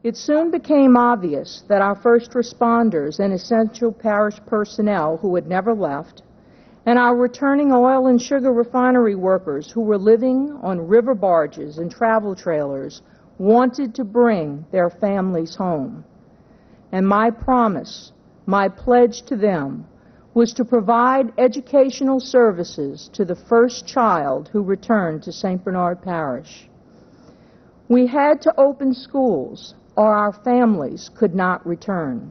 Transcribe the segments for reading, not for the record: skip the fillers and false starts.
It soon became obvious that our first responders and essential parish personnel who had never left, and our returning oil and sugar refinery workers who were living on river barges and travel trailers wanted to bring their families home. And my promise, my pledge to them, was to provide educational services to the first child who returned to St. Bernard Parish. We had to open schools, or our families could not return.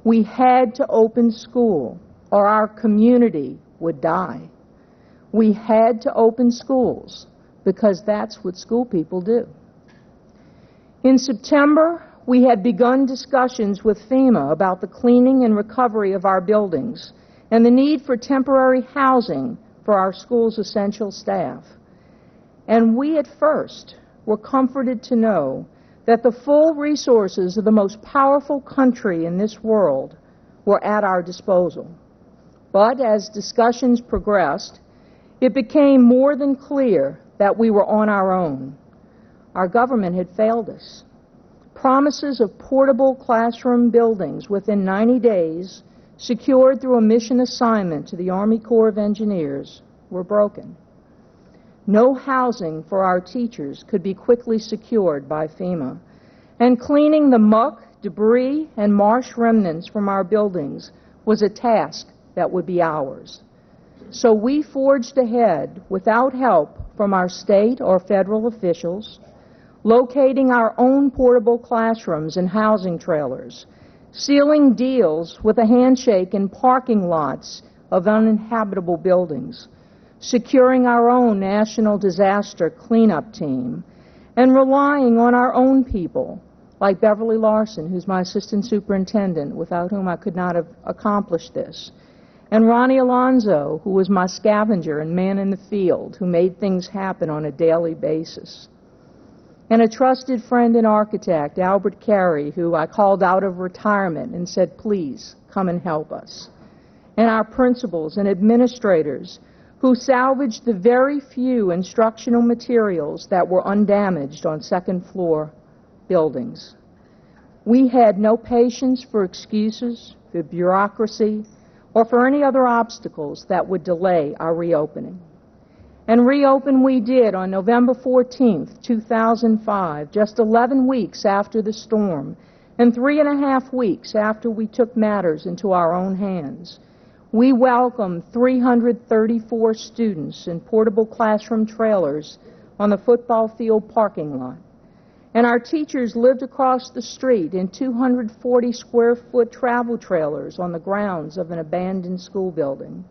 We had to open school, or our community would die. We had to open schools because that's what school people do. In September, we had begun discussions with FEMA about the cleaning and recovery of our buildings and the need for temporary housing for our school's essential staff. And we at first were comforted to know that the full resources of the most powerful country in this world were at our disposal. But as discussions progressed, it became more than clear that we were on our own. Our government had failed us. Promises of portable classroom buildings within 90 days, secured through a mission assignment to the Army Corps of Engineers, were broken. No housing for our teachers could be quickly secured by FEMA, and cleaning the muck, debris, and marsh remnants from our buildings was a task that would be ours. So we forged ahead without help from our state or federal officials, locating our own portable classrooms and housing trailers, sealing deals with a handshake in parking lots of uninhabitable buildings, securing our own national disaster cleanup team, and relying on our own people, like Beverly Larson, who's my assistant superintendent, without whom I could not have accomplished this, and Ronnie Alonzo, who was my scavenger and man in the field, who made things happen on a daily basis, and a trusted friend and architect, Albert Carey, who I called out of retirement and said, please, come and help us, and our principals and administrators, who salvaged the very few instructional materials that were undamaged on second-floor buildings. We had no patience for excuses, for bureaucracy, or for any other obstacles that would delay our reopening. And reopen we did on November 14th, 2005, just 11 weeks after the storm, and 3.5 weeks after we took matters into our own hands. We welcomed 334 students in portable classroom trailers on the football field parking lot. And our teachers lived across the street in 240-square-foot travel trailers on the grounds of an abandoned school building.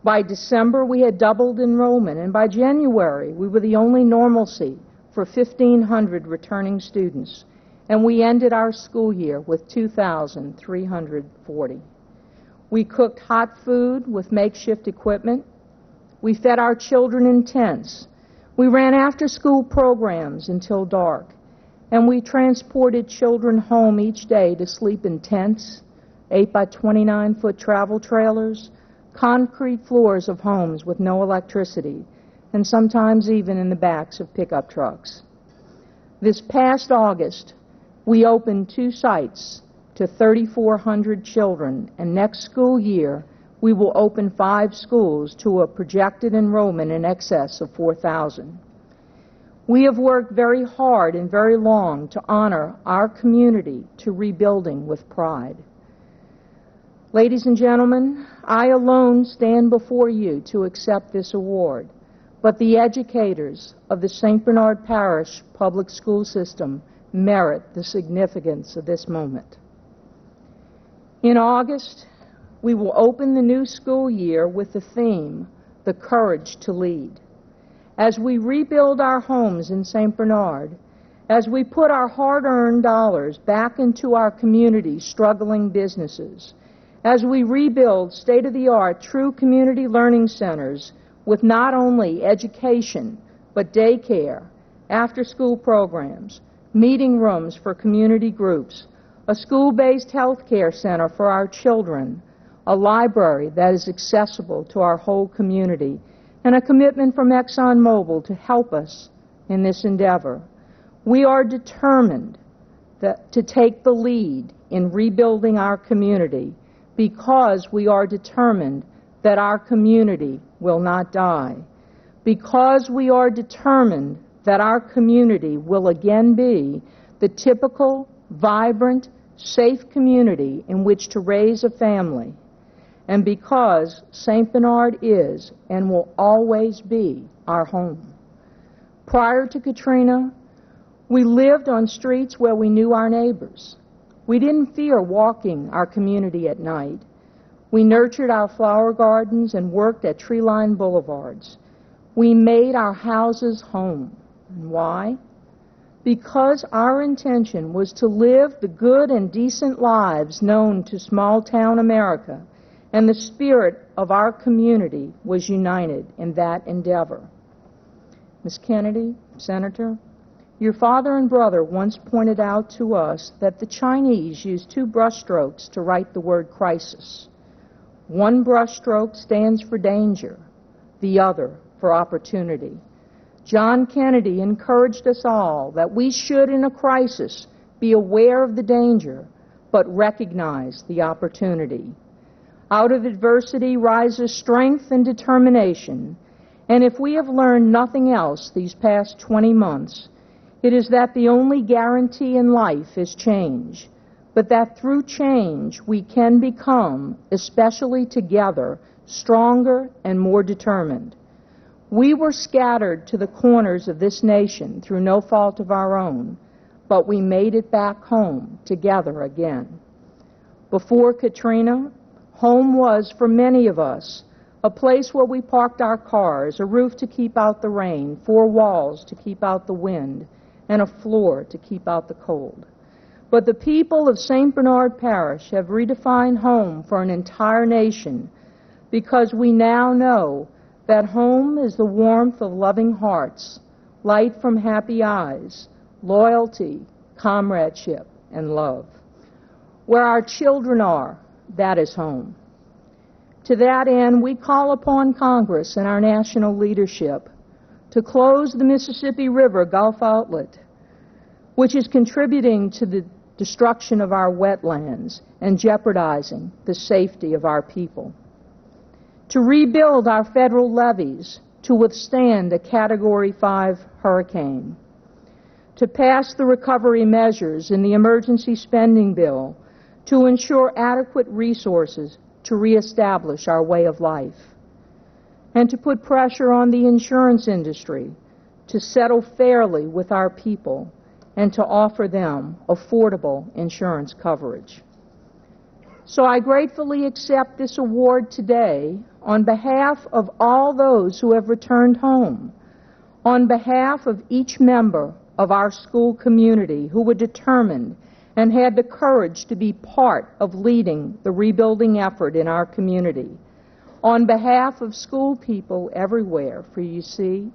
By December, we had doubled enrollment, and by January, we were the only normalcy for 1,500 returning students, and we ended our school year with 2,340. We cooked hot food with makeshift equipment. We fed our children in tents. We ran after-school programs until dark, and we transported children home each day to sleep in tents, 8-by-29-foot travel trailers, concrete floors of homes with no electricity, and sometimes even in the backs of pickup trucks. This past August, we opened 2 sites to 3,400 children, and next school year, we will open 5 schools to a projected enrollment in excess of 4,000. We have worked very hard and very long to honor our community to rebuilding with pride. Ladies and gentlemen, I alone stand before you to accept this award, but the educators of the St. Bernard Parish public school system merit the significance of this moment. In August, we will open the new school year with the theme, The Courage to Lead. As we rebuild our homes in St. Bernard, as we put our hard-earned dollars back into our community's struggling businesses, as we rebuild state-of-the-art true community learning centers with not only education, but daycare, after-school programs, meeting rooms for community groups, a school-based health care center for our children, a library that is accessible to our whole community, and a commitment from ExxonMobil to help us in this endeavor. We are determined to take the lead in rebuilding our community because we are determined that our community will not die, because we are determined that our community will again be the typical, vibrant, safe community in which to raise a family, and because St. Bernard is and will always be our home. Prior to Katrina, we lived on streets where we knew our neighbors. We didn't fear walking our community at night. We nurtured our flower gardens and worked at tree-lined boulevards. We made our houses home. And why? Because our intention was to live the good and decent lives known to small-town America, and the spirit of our community was united in that endeavor. Ms. Kennedy, Senator, your father and brother once pointed out to us that the Chinese use 2 brushstrokes to write the word crisis. One brushstroke stands for danger, the other for opportunity. John Kennedy encouraged us all that we should, in a crisis, be aware of the danger, but recognize the opportunity. Out of adversity rises strength and determination, and if we have learned nothing else these past 20 months, it is that the only guarantee in life is change, but that through change we can become, especially together, stronger and more determined. We were scattered to the corners of this nation through no fault of our own, but we made it back home together again. Before Katrina, home was, for many of us, a place where we parked our cars, a roof to keep out the rain, 4 walls to keep out the wind, and a floor to keep out the cold. But the people of St. Bernard Parish have redefined home for an entire nation because we now know that home is the warmth of loving hearts, light from happy eyes, loyalty, comradeship, and love. Where our children are, that is home. To that end, we call upon Congress and our national leadership to close the Mississippi River Gulf outlet, which is contributing to the destruction of our wetlands and jeopardizing the safety of our people. To rebuild our federal levees to withstand a Category 5 hurricane. To pass the recovery measures in the emergency spending bill to ensure adequate resources to reestablish our way of life. And to put pressure on the insurance industry to settle fairly with our people and to offer them affordable insurance coverage. So I gratefully accept this award today on behalf of all those who have returned home, on behalf of each member of our school community who were determined and had the courage to be part of leading the rebuilding effort in our community, on behalf of school people everywhere, for you see,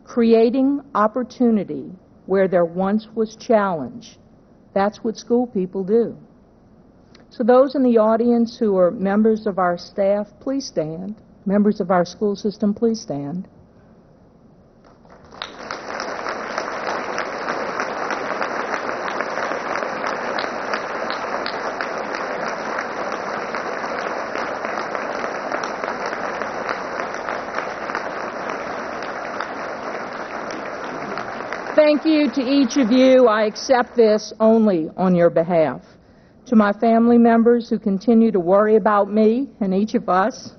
creating opportunity where there once was challenge. That's what school people do. So those in the audience who are members of our staff, please stand. Members of our school system, please stand. Thank you to each of you. I accept this only on your behalf. To my family members who continue to worry about me and each of us,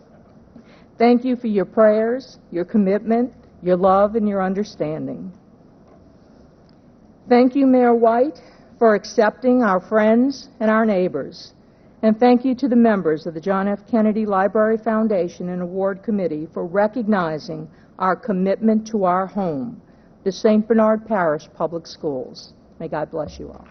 thank you for your prayers, your commitment, your love, and your understanding. Thank you, Mayor White, for accepting our friends and our neighbors. And thank you to the members of the John F. Kennedy Library Foundation and Award Committee for recognizing our commitment to our home, the St. Bernard Parish Public Schools. May God bless you all.